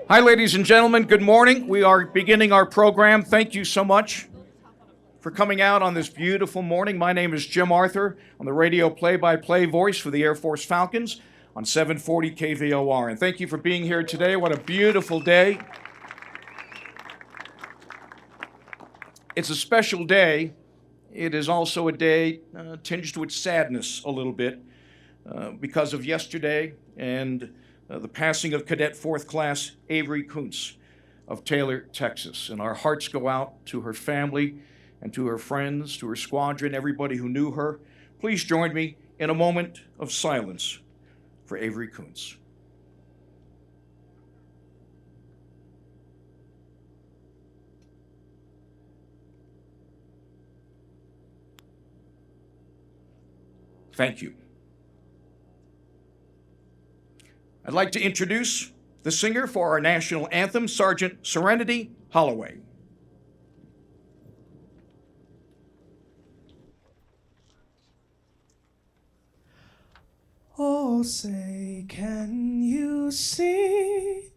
Hi, ladies and gentlemen. Good morning. We are beginning our program. Thank you so much for coming out on this beautiful morning. My name is Jim Arthur. I'm the radio play-by-play voice for the Air Force Falcons on 740 KVOR. And thank you for being here today. What a beautiful day. It's a special day. It is also a day tinged with sadness a little bit because of yesterday and the passing of Cadet 4th Class Avery Kuntz of Taylor, Texas. And our hearts go out to her family and to her friends, to her squadron, everybody who knew her. Please join me in a moment of silence for Avery Kuntz. Thank you. I'd like to introduce the singer for our national anthem, Sergeant Serenity Holloway. Oh, say, can you see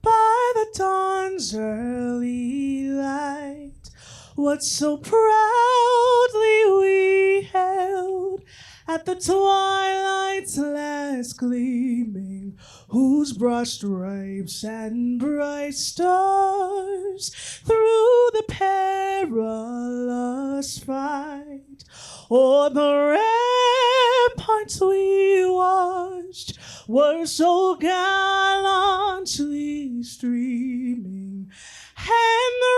by the dawn's early light what so proudly we held at the twilight's last gleaming, whose broad stripes and bright stars through the perilous fight o'er the ramparts we watched were so gallantly streaming, and the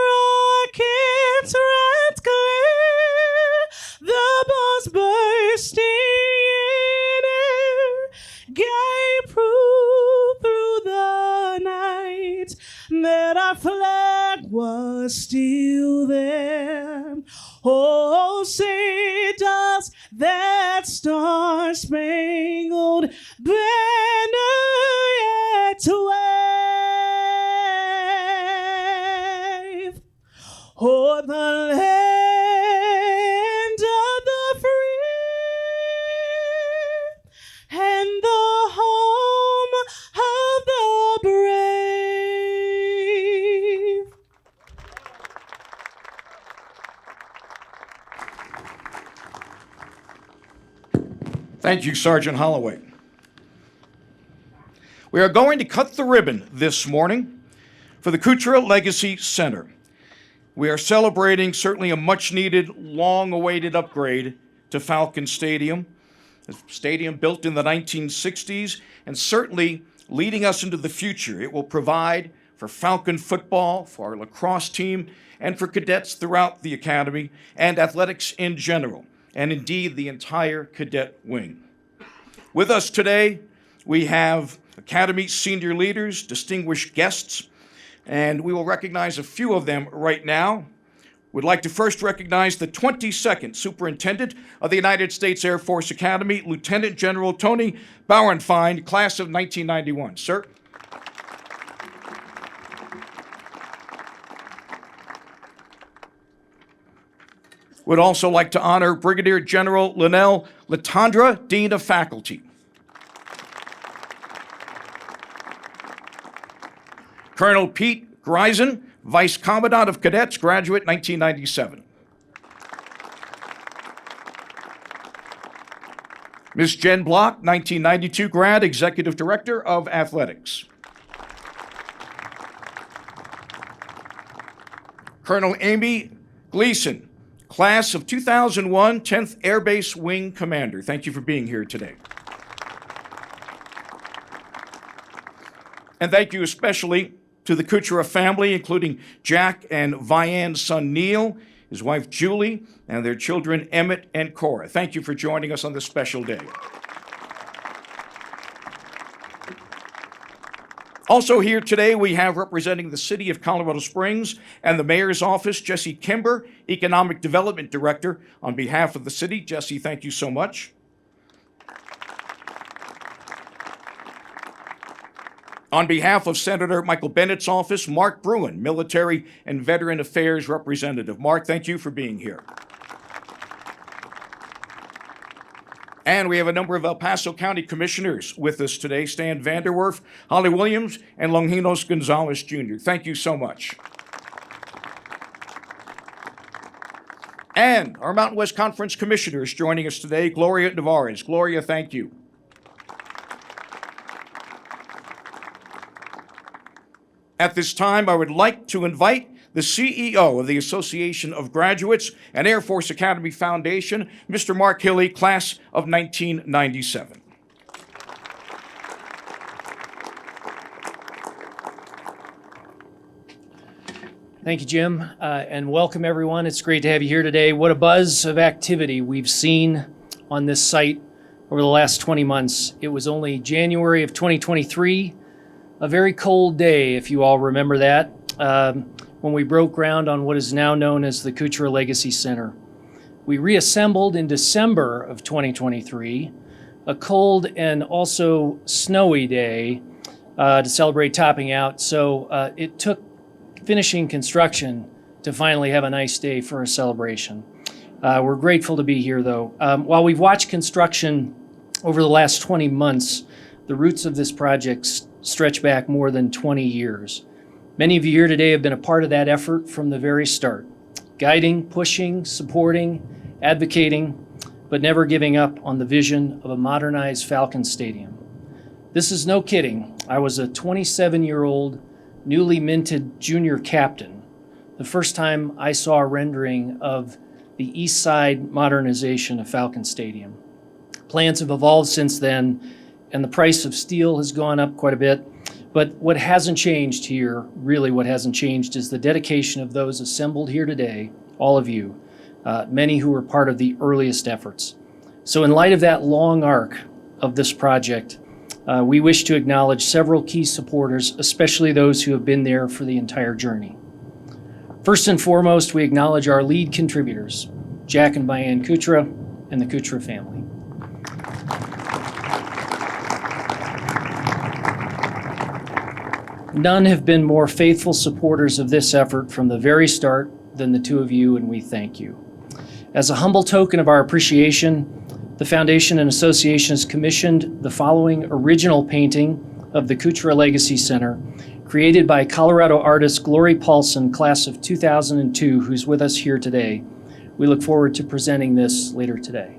rockets' red glare, the bombs bursting in air, gave proof through the night that our flag was still there. Oh, say does that star-spangled banner yet wave o'er the land of the free and the home of the brave? Thank you, Sergeant Holloway. We are going to cut the ribbon this morning for the Kucera Legacy Center. We are celebrating certainly a much-needed, long-awaited upgrade to Falcon Stadium, a stadium built in the 1960s and certainly leading us into the future. It will provide for Falcon football, for our lacrosse team, and for cadets throughout the academy and athletics in general, and indeed the entire cadet wing. With us today, we have Academy senior leaders, distinguished guests, and we will recognize a few of them right now. We'd like to first recognize the 22nd Superintendent of the United States Air Force Academy, Lieutenant General Tony Bauernfeind, class of 1991. Sir. Would also like to honor Brigadier General Linnell Latondra, Dean of Faculty. Colonel Pete Greisen, Vice Commandant of Cadets, graduate 1997. Ms. Jen Block, 1992 grad, Executive Director of Athletics. Colonel Amy Gleason, class of 2001, 10th Air Base Wing Commander. Thank you for being here today. And thank you especially to the Kucera family, including Jack and Vianne's son Neil, his wife Julie, and their children Emmett and Cora. Thank you for joining us on this special day. Also here today, we have representing the City of Colorado Springs and the Mayor's Office, Jesse Kimber, Economic Development Director. On behalf of the city, Jesse, thank you so much. On behalf of Senator Michael Bennett's office, Mark Bruin, Military and Veteran Affairs Representative. Mark, thank you for being here. And we have a number of El Paso County Commissioners with us today, Stan Vanderwerf, Holly Williams, and Longinos Gonzalez Jr. Thank you so much. And our Mountain West Conference Commissioners joining us today, Gloria Navarez. Gloria, thank you. At this time, I would like to invite the CEO of the Association of Graduates and Air Force Academy Foundation, Mr. Mark Hille, class of 1997. Thank you, Jim, and welcome everyone. It's great to have you here today. What a buzz of activity we've seen on this site over the last 20 months. It was only January of 2023, a very cold day, if you all remember that, when we broke ground on what is now known as the Kucera Legacy Center. We reassembled in December of 2023, a cold and also snowy day to celebrate topping out. So it took finishing construction to finally have a nice day for a celebration. We're grateful to be here, though. While we've watched construction over the last 20 months, the roots of this project stretch back more than 20 years. Many of you here today have been a part of that effort from the very start, guiding, pushing, supporting, advocating, but never giving up on the vision of a modernized Falcon Stadium. This is no kidding. I was a 27-year-old newly minted junior captain the first time I saw a rendering of the east side modernization of Falcon Stadium. Plans have evolved since then, and the price of steel has gone up quite a bit. But what hasn't changed here, really what hasn't changed, is the dedication of those assembled here today, all of you, many who were part of the earliest efforts. So in light of that long arc of this project, we wish to acknowledge several key supporters, especially those who have been there for the entire journey. First and foremost, we acknowledge our lead contributors, Jack and Vianne Kucera and the Kucera family. None have been more faithful supporters of this effort from the very start than the two of you, and we thank you. As a humble token of our appreciation, the Foundation and Association has commissioned the following original painting of the Kucera Legacy Center, created by Colorado artist Glory Paulson, class of 2002, who's with us here today. We look forward to presenting this later today.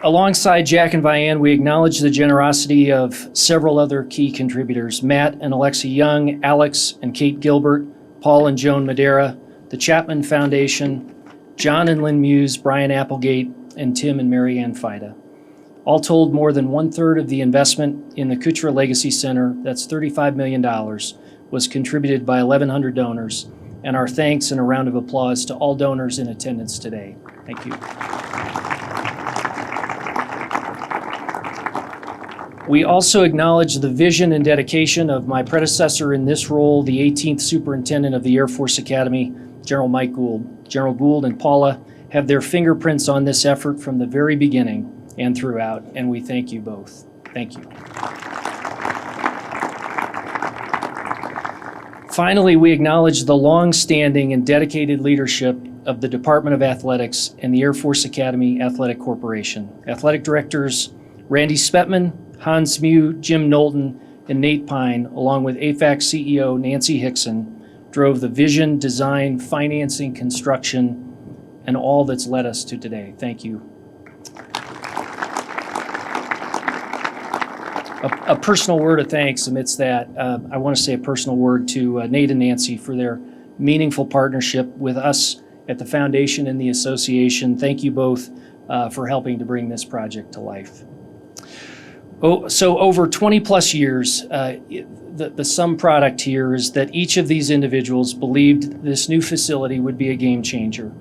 Alongside Jack and Vianne, we acknowledge the generosity of several other key contributors, Matt and Alexa Young, Alex and Kate Gilbert, Paul and Joan Madera, the Chapman Foundation, John and Lynn Muse, Brian Applegate, and Tim and Mary Ann Fida. All told, more than 1/3 of the investment in the Kucera Legacy Center, that's $35 million, was contributed by 1,100 donors, and our thanks and a round of applause to all donors in attendance today. Thank you. We also acknowledge the vision and dedication of my predecessor in this role, the 18th Superintendent of the Air Force Academy, General Mike Gould. General Gould and Paula have their fingerprints on this effort from the very beginning and throughout, and we thank you both. Thank you. Finally, we acknowledge the long-standing and dedicated leadership of the Department of Athletics and the Air Force Academy Athletic Corporation. Athletic directors Randy Spetman, Hans Mew, Jim Knowlton, and Nate Pine, along with AFAC CEO Nancy Hickson, drove the vision, design, financing, construction, and all that's led us to today. Thank you. A personal word of thanks amidst that. I want to say a personal word to Nate and Nancy for their meaningful partnership with us at the Foundation and the Association. Thank you both for helping to bring this project to life. So over 20 plus years, the sum product here is that each of these individuals believed this new facility would be a game changer.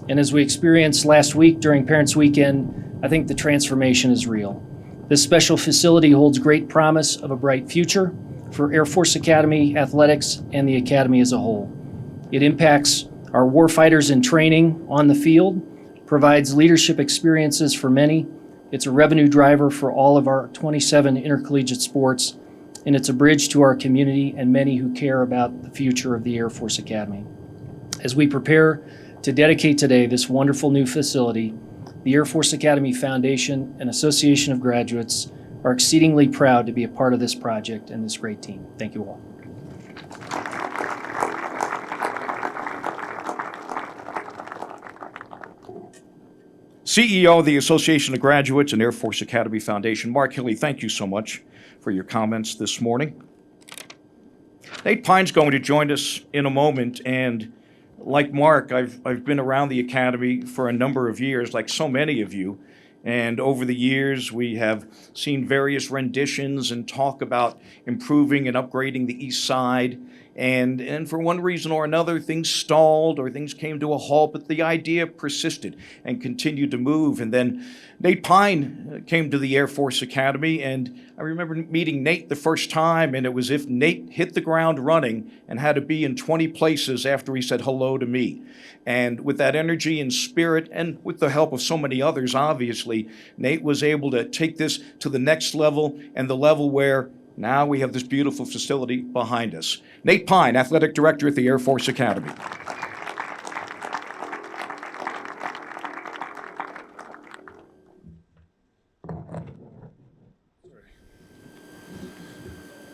And as we experienced last week during Parents Weekend, I think the transformation is real. This special facility holds great promise of a bright future for Air Force Academy athletics and the Academy as a whole. It impacts our warfighters in training on the field, provides leadership experiences for many. It's a revenue driver for all of our 27 intercollegiate sports, and it's a bridge to our community and many who care about the future of the Air Force Academy. As we prepare to dedicate today this wonderful new facility, the Air Force Academy Foundation and Association of Graduates are exceedingly proud to be a part of this project and this great team. Thank you all. CEO of the Association of Graduates and Air Force Academy Foundation, Mark Hille, thank you so much for your comments this morning. Nate Pine's going to join us in a moment, and like Mark, I've been around the Academy for a number of years, like so many of you, and over the years we have seen various renditions and talk about improving and upgrading the East Side, and for one reason or another, things stalled or things came to a halt, but the idea persisted and continued to move. And then Nate Pine came to the Air Force Academy, and I remember meeting Nate the first time, and it was as if Nate hit the ground running and had to be in 20 places after he said hello to me. And with that energy and spirit, and with the help of so many others, obviously, Nate was able to take this to the next level, and the level where now we have this beautiful facility behind us. Nate Pine, Athletic Director at the Air Force Academy.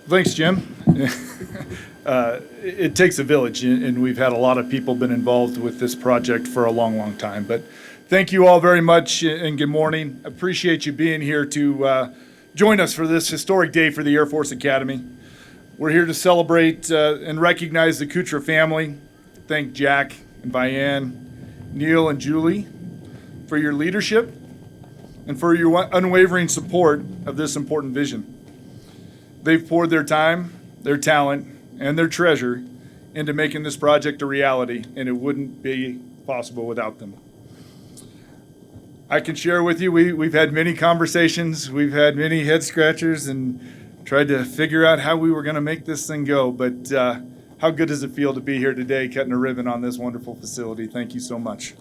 Thanks, Jim. It takes a village, and we've had a lot of people been involved with this project for a long, long time. But thank you all very much, and good morning. Appreciate you being here to join us for this historic day for the Air Force Academy. We're here to celebrate and recognize the Kucera family. Thank Jack and Vianne, Neil and Julie for your leadership and for your unwavering support of this important vision. They've poured their time, their talent, and their treasure into making this project a reality, and it wouldn't be possible without them. I can share with you, we've had many conversations, we've had many head scratchers, and tried to figure out how we were going to make this thing go. But how good does it feel to be here today cutting a ribbon on this wonderful facility? Thank you so much.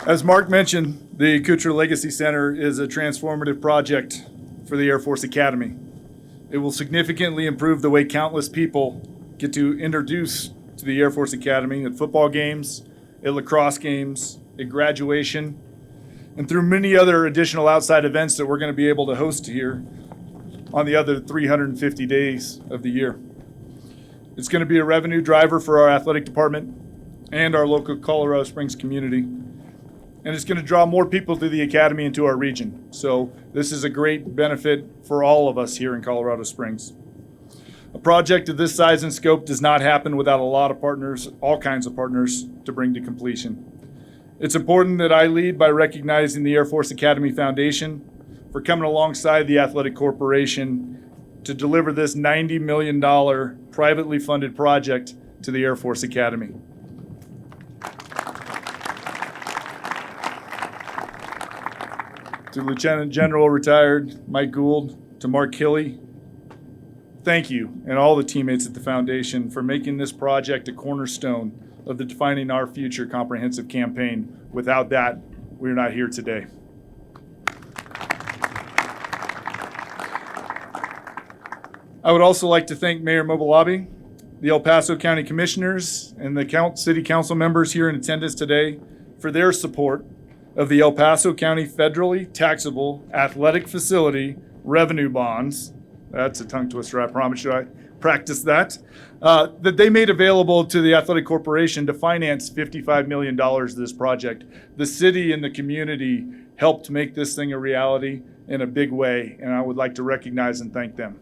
As Mark mentioned, the Kucera Legacy Center is a transformative project for the Air Force Academy. It will significantly improve the way countless people get to introduce to the Air Force Academy at football games, at lacrosse games, at graduation, and through many other additional outside events that we're going to be able to host here on the other 350 days of the year. It's going to be a revenue driver for our athletic department and our local Colorado Springs community. And it's going to draw more people to the Academy and to our region. So this is a great benefit for all of us here in Colorado Springs. A project of this size and scope does not happen without a lot of partners, all kinds of partners, to bring to completion. It's important that I lead by recognizing the Air Force Academy Foundation for coming alongside the Athletic Corporation to deliver this $90 million privately funded project to the Air Force Academy. To Lieutenant General retired Mike Gould, to Mark Hille, thank you and all the teammates at the Foundation for making this project a cornerstone of the Defining Our Future comprehensive campaign. Without that, we're not here today. I would also like to thank Mayor Mobalabi, the El Paso County Commissioners, and the City Council members here in attendance today for their support of the El Paso County federally taxable athletic facility revenue bonds. That's a tongue twister, I promise you. I practiced that. That they made available to the Athletic Corporation to finance $55 million of this project. The city and the community helped make this thing a reality in a big way, and I would like to recognize and thank them.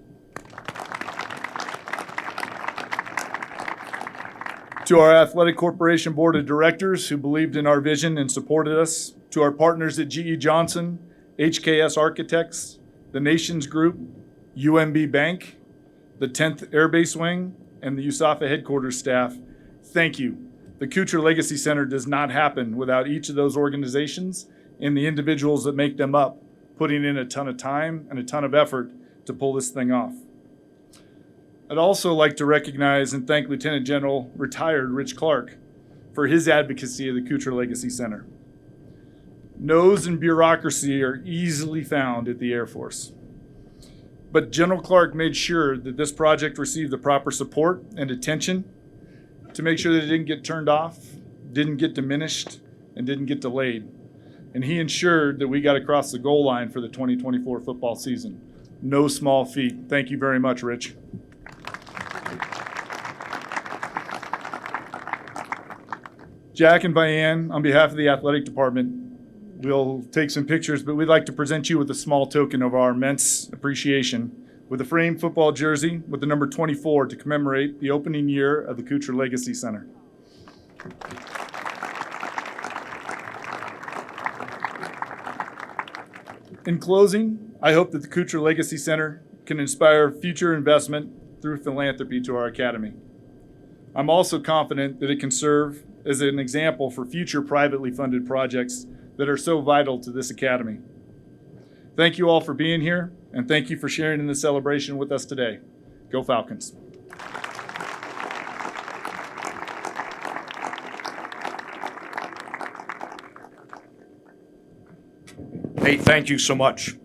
To our Athletic Corporation Board of Directors who believed in our vision and supported us, to our partners at GE Johnson, HKS Architects, the Nations Group, UMB Bank, the 10th Air Base Wing, and the USAFA headquarters staff, thank you. The Kucera Legacy Center does not happen without each of those organizations and the individuals that make them up, putting in a ton of time and a ton of effort to pull this thing off. I'd also like to recognize and thank Lieutenant General retired Rich Clark for his advocacy of the Kucera Legacy Center. No's and bureaucracy are easily found at the Air Force. But General Clark made sure that this project received the proper support and attention to make sure that it didn't get turned off, didn't get diminished, and didn't get delayed. And he ensured that we got across the goal line for the 2024 football season. No small feat. Thank you very much, Rich. Jack and Vianne, on behalf of the athletic department, we'll take some pictures, but we'd like to present you with a small token of our immense appreciation with a framed football jersey with the number 24 to commemorate the opening year of the Kucera Legacy Center. In closing, I hope that the Kucera Legacy Center can inspire future investment through philanthropy to our academy. I'm also confident that it can serve as an example for future privately funded projects that are so vital to this academy. Thank you all for being here, and thank you for sharing in the celebration with us today. Go Falcons. Hey, thank you so much.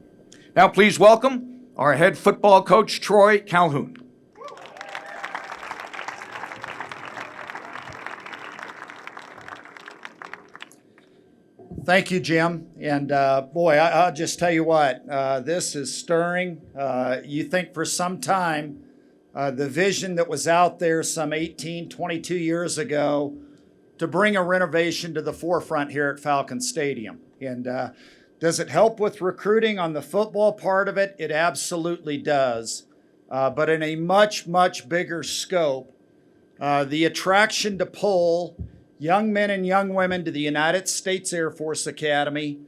Now please welcome our head football coach, Troy Calhoun. Thank you, Jim. And boy, I'll just tell you what, this is stirring. You think for some time, the vision that was out there some 18, 22 years ago to bring a renovation to the forefront here at Falcon Stadium. And does it help with recruiting on the football part of it? It absolutely does. But in a much, much bigger scope, the attraction to pull young men and young women to the United States Air Force Academy,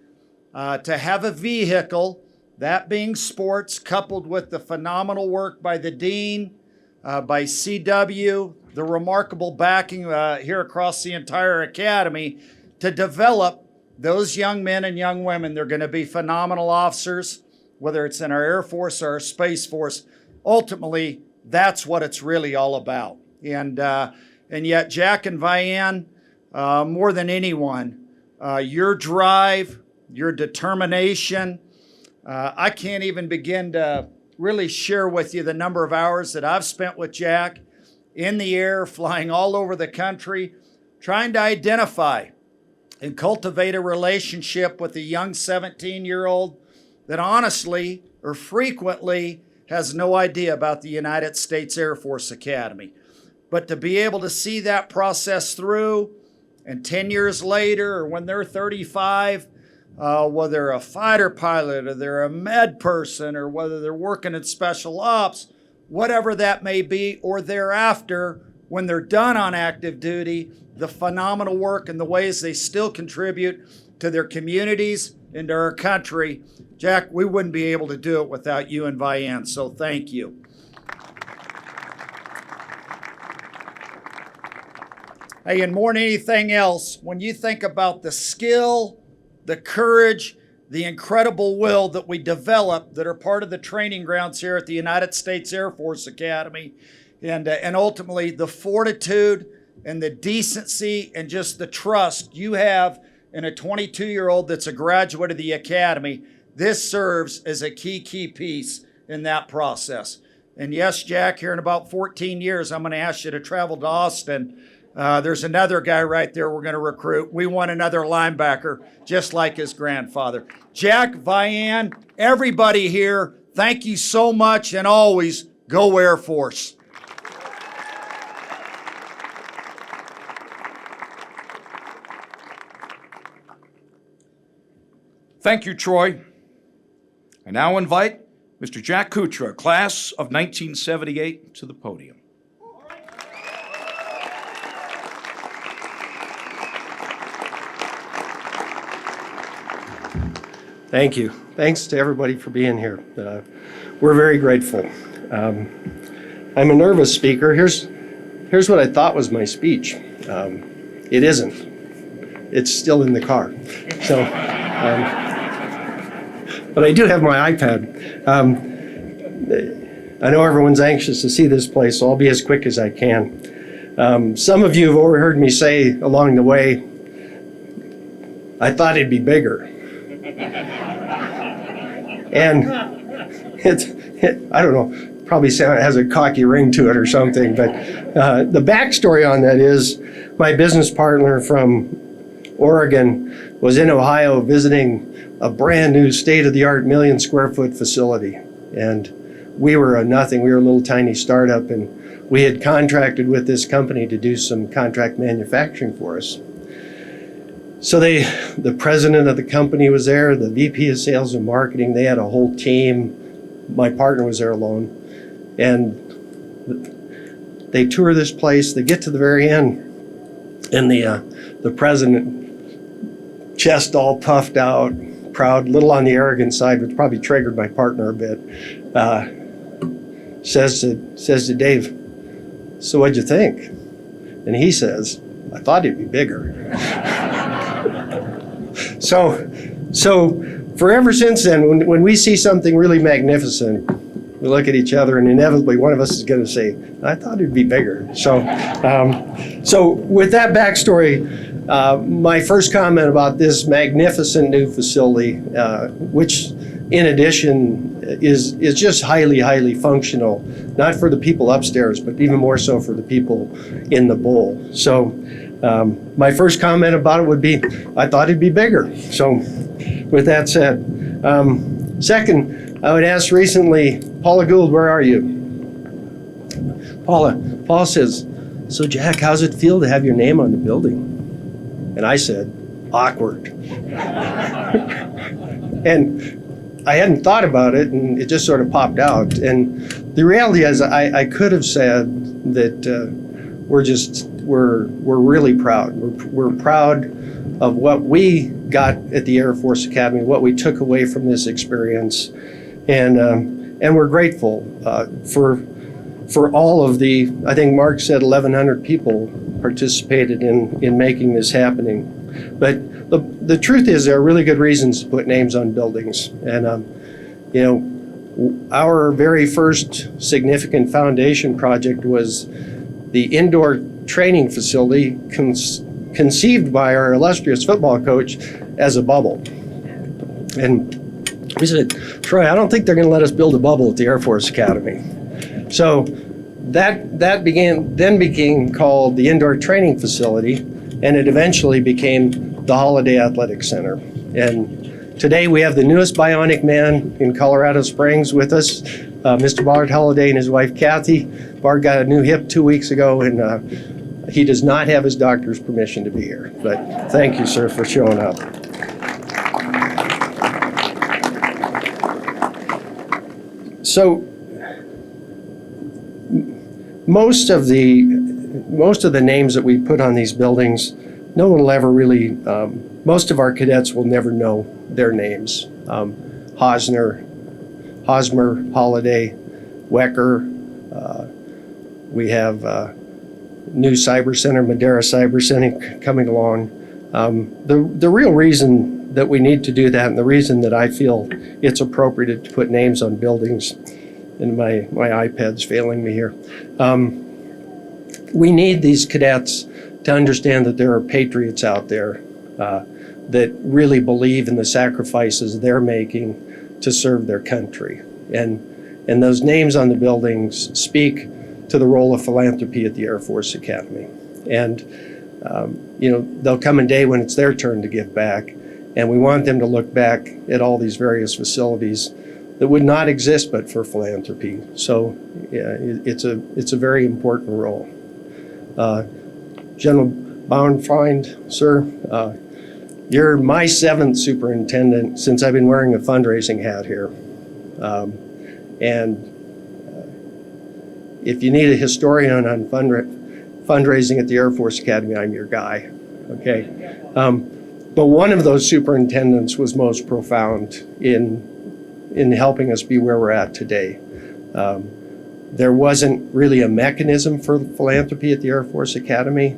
to have a vehicle, that being sports, coupled with the phenomenal work by the dean, by CW, the remarkable backing here across the entire academy to develop those young men and young women. They're going to be phenomenal officers, whether it's in our Air Force or our Space Force. Ultimately, that's what it's really all about. And yet, Jack and Vianne, more than anyone, your drive, your determination, I can't even begin to really share with you the number of hours that I've spent with Jack in the air, flying all over the country, trying to identify and cultivate a relationship with a young 17-year-old that honestly or frequently has no idea about the United States Air Force Academy. But to be able to see that process through, and 10 years later, or when they're 35, whether they're a fighter pilot or they're a med person or whether they're working in special ops, whatever that may be, or thereafter, when they're done on active duty, the phenomenal work and the ways they still contribute to their communities and to our country. Jack, we wouldn't be able to do it without you and Vianne, so thank you. Hey, and more than anything else, when you think about the skill, the courage, the incredible will that we develop that are part of the training grounds here at the United States Air Force Academy, and ultimately the fortitude and the decency and just the trust you have in a 22-year-old that's a graduate of the Academy, this serves as a key piece in that process. And yes, Jack, here in about 14 years, I'm going to ask you to travel to Austin. There's another guy right there we're going to recruit. We want another linebacker, just like his grandfather. Jack, Vianne, everybody here, thank you so much, and always go Air Force. Thank you, Troy. I now invite Mr. Jack Kucera, class of 1978, to the podium. Thank you. Thanks to everybody for being here. We're very grateful. I'm a nervous speaker. Here's what I thought was my speech. It isn't. It's still in the car. So, but I do have my iPad. I know everyone's anxious to see this place, so I'll be as quick as I can. Some of you have overheard me say along the way, I thought it'd be bigger. And I don't know, probably has a cocky ring to it or something, but the backstory on that is my business partner from Oregon was in Ohio visiting a brand new state-of-the-art 1 million square foot facility. And we were a nothing, we were a little tiny startup, and we had contracted with this company to do some contract manufacturing for us. So the president of the company was there, the VP of sales and marketing, they had a whole team. My partner was there alone. And they tour this place, they get to the very end, and the president, chest all puffed out, proud, little on the arrogant side, which probably triggered my partner a bit, says to Dave, "So what'd you think?" And he says, "I thought he'd be bigger." So forever since then, when we see something really magnificent, we look at each other and inevitably one of us is going to say, "I thought it'd be bigger." So with that backstory, my first comment about this magnificent new facility, which in addition is just highly, highly functional, not for the people upstairs, but even more so for the people in the bowl. So my first comment about it would be, I thought it'd be bigger. So with that said, second, I would ask recently, Paula Gould, where are you? Paula says, "So Jack, how's it feel to have your name on the building?" And I said, "Awkward." And I hadn't thought about it, and it just sort of popped out. And the reality is, I could have said that we're really proud. We're proud of what we got at the Air Force Academy, what we took away from this experience, and we're grateful for all of the, I think Mark said 1,100 people participated in making this happening. But the truth is, there are really good reasons to put names on buildings. And, our very first significant foundation project was the indoor training facility conceived by our illustrious football coach as a bubble. And we said, "Troy, I don't think they're going to let us build a bubble at the Air Force Academy." So that became called the Indoor Training Facility, and it eventually became the Holiday Athletic Center. And today we have the newest bionic man in Colorado Springs with us, Mr. Bart Holliday and his wife Kathy. Bart got a new hip 2 weeks ago, and he does not have his doctor's permission to be here. But thank you, sir, for showing up. So most of the names that we put on these buildings, no one will ever really, most of our cadets will never know their names. Hosmer, Holiday, Wecker. We have new Cyber Center, Madera Cyber Center coming along. The real reason that we need to do that, and the reason that I feel it's appropriate to put names on buildings, and my iPad's failing me here. We need these cadets to understand that there are patriots out there that really believe in the sacrifices they're making to serve their country. And those names on the buildings speak to the role of philanthropy at the Air Force Academy. And there'll come a day when it's their turn to give back, and we want them to look back at all these various facilities that would not exist but for philanthropy. So yeah, it's a very important role. General Bauernfeind, sir, you're my 7th superintendent since I've been wearing a fundraising hat here. And if you need a historian on fundraising at the Air Force Academy, I'm your guy, okay? But one of those superintendents was most profound in helping us be where we're at today. There wasn't really a mechanism for philanthropy at the Air Force Academy.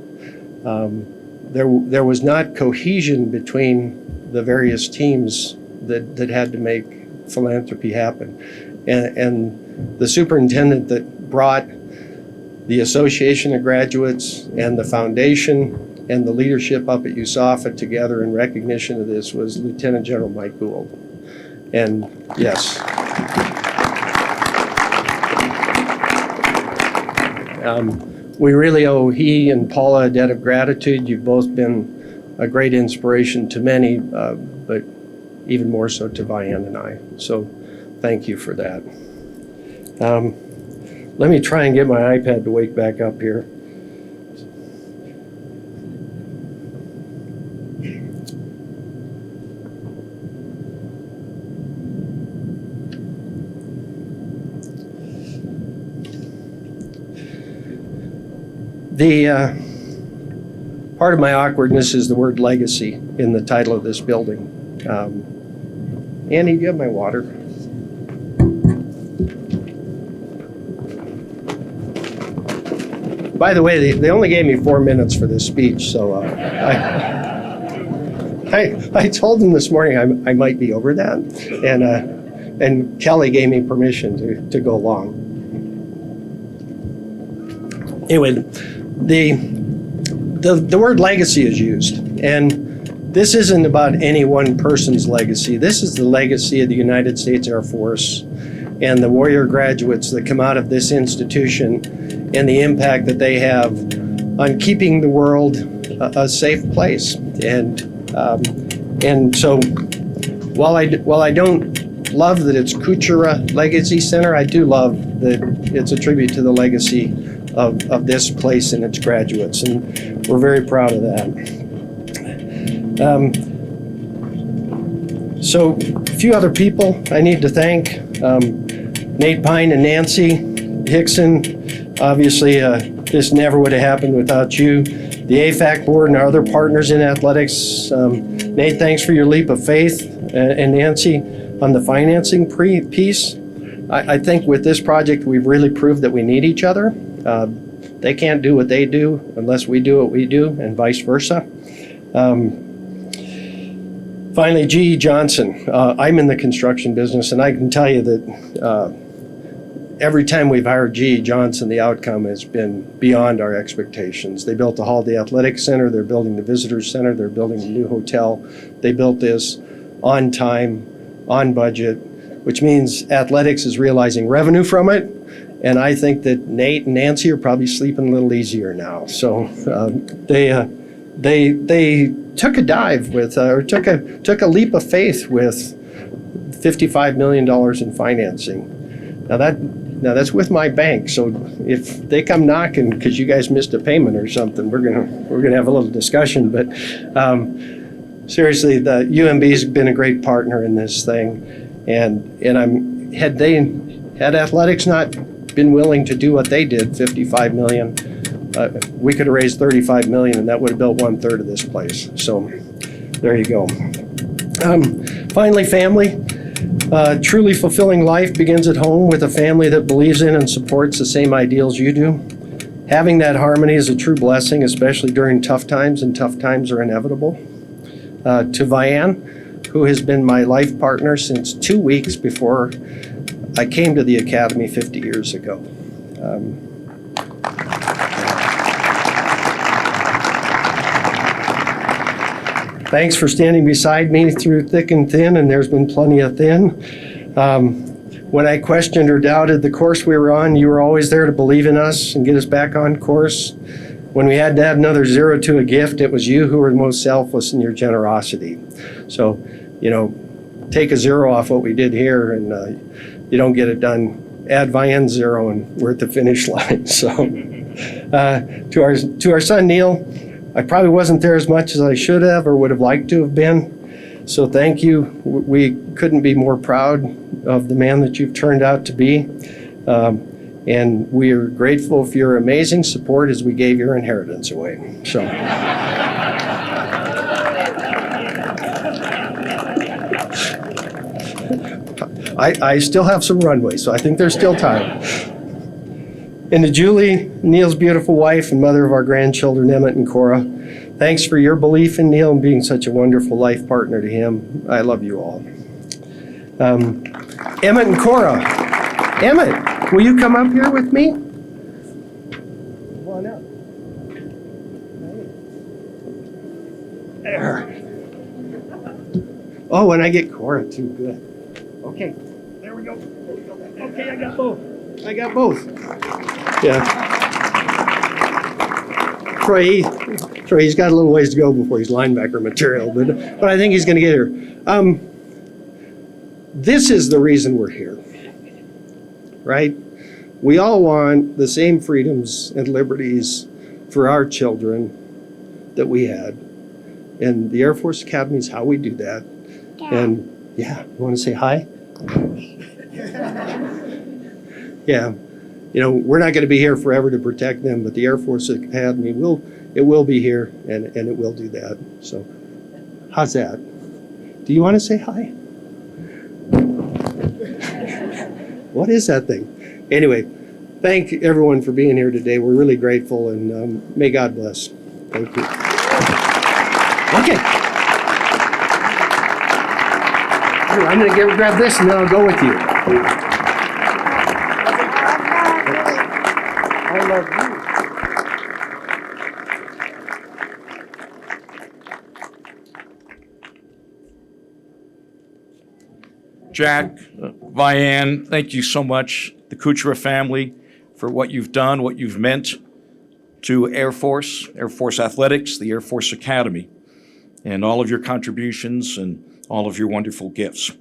There was not cohesion between the various teams that had to make philanthropy happen. And the superintendent that brought the Association of Graduates and the foundation and the leadership up at USAFA together in recognition of this was Lieutenant General Mike Gould. And yes. We really owe he and Paula a debt of gratitude. You've both been a great inspiration to many, but even more so to Vianne and I. So thank you for that. Let me try and get my iPad to wake back up here. The part of my awkwardness is the word legacy in the title of this building. Annie, do you have my water? By the way, they only gave me 4 minutes for this speech, so I told them this morning I might be over that, and Kelly gave me permission to go long. Anyway, the word legacy is used, and this isn't about any one person's legacy. This is the legacy of the United States Air Force and the warrior graduates that come out of this institution and the impact that they have on keeping the world a safe place. And so while I don't love that it's Kucera Legacy Center, I do love that it's a tribute to the legacy of this place and its graduates, and we're very proud of that. So a few other people I need to thank. Nate Pine and Nancy Hickson. Obviously, this never would have happened without you. The AFAC board and our other partners in athletics. Nate, thanks for your leap of faith. And Nancy, on the financing piece. I think with this project, we've really proved that we need each other. They can't do what they do unless we do what we do, and vice versa. Finally, G.E. Johnson. I'm in the construction business, and I can tell you that every time we've hired G.E. Johnson, the outcome has been beyond our expectations. They built the Holiday Athletic Center, they're building the Visitors Center, they're building a new hotel. They built this on time, on budget, which means athletics is realizing revenue from it. And I think that Nate and Nancy are probably sleeping a little easier now. So they took a dive with, or took a leap of faith with $55 million in financing. Now that's with my bank. So if they come knocking because you guys missed a payment or something, we're gonna have a little discussion. But seriously, the UMB's been a great partner in this thing, and had athletics not been willing to do what they did, $55 million, we could have raised $35 million, and that would have built 1/3 of this place. So there you go. Finally, family. Truly fulfilling life begins at home with a family that believes in and supports the same ideals you do. Having that harmony is a true blessing, especially during tough times, and tough times are inevitable. To Vianne, who has been my life partner since 2 weeks before I came to the Academy 50 years ago. Thanks for standing beside me through thick and thin, and there's been plenty of thin. When I questioned or doubted the course we were on, you were always there to believe in us and get us back on course. When we had to add another zero to a gift, it was you who were the most selfless in your generosity. So, take a zero off what we did here, and you don't get it done. Add Vianne 0, and we're at the finish line. So, to our son Neil, I probably wasn't there as much as I should have or would have liked to have been. So thank you. We couldn't be more proud of the man that you've turned out to be. And we are grateful for your amazing support as we gave your inheritance away. So. I still have some runway, so I think there's still time. And to Julie, Neil's beautiful wife and mother of our grandchildren, Emmett and Cora, thanks for your belief in Neil and being such a wonderful life partner to him. I love you all. Emmett and Cora. Emmett, will you come up here with me? Come on up. There. Oh, and I get Cora too, good. Okay, there we go. Okay, I got both. Yeah. Troy, he's got a little ways to go before he's linebacker material, but I think he's going to get here. This is the reason we're here, right? We all want the same freedoms and liberties for our children that we had. And the Air Force Academy is how we do that. And yeah, you want to say hi? Yeah, you know, we're not going to be here forever to protect them, but the Air Force Academy will be here, and it will do that. So, how's that? Do you want to say hi? What is that thing? Anyway, thank everyone for being here today. We're really grateful, and may God bless. Thank you. Okay. I'm going to grab this, and then I'll go with you. I love you. Jack, Vianne, thank you so much, the Kucera family, for what you've done, what you've meant to Air Force Athletics, the Air Force Academy, and all of your contributions and all of your wonderful gifts.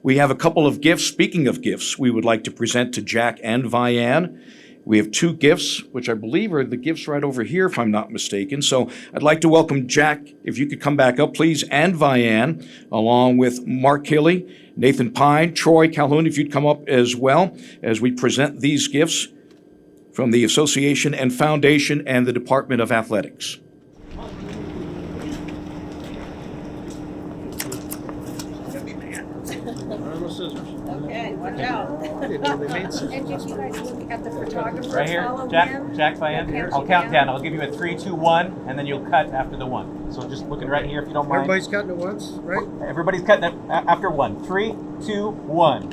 We have a couple of gifts. Speaking of gifts, we would like to present to Jack and Vianne. We have two gifts, which I believe are the gifts right over here, if I'm not mistaken. So I'd like to welcome Jack, if you could come back up, please, and Vianne, along with Mark Hille, Nathan Pine, Troy, Calhoun, if you'd come up as well, as we present these gifts from the Association and Foundation and the Department of Athletics. Okay, watch out. And if you guys look at the photographer, Right here, follow Jack, him. Vianne. He'll I'll count count you down. I'll give you a 3, 2, 1, and then you'll cut after the 1. So just looking right here if you don't mind. Everybody's cutting it once, right? Everybody's cutting it after 1. 3, 2, 1.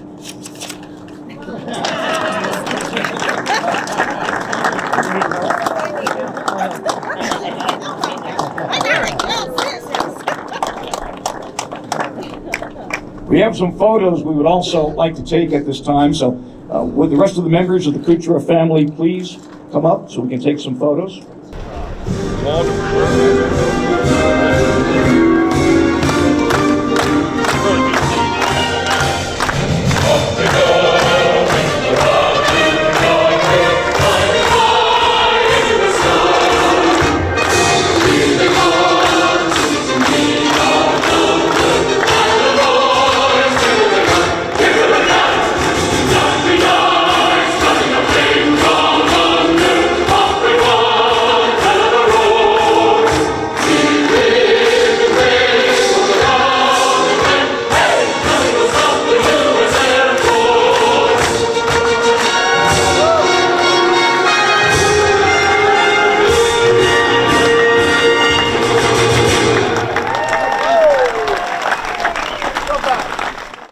We have some photos we would also like to take at this time, so would the rest of the members of the Kucera family please come up so we can take some photos?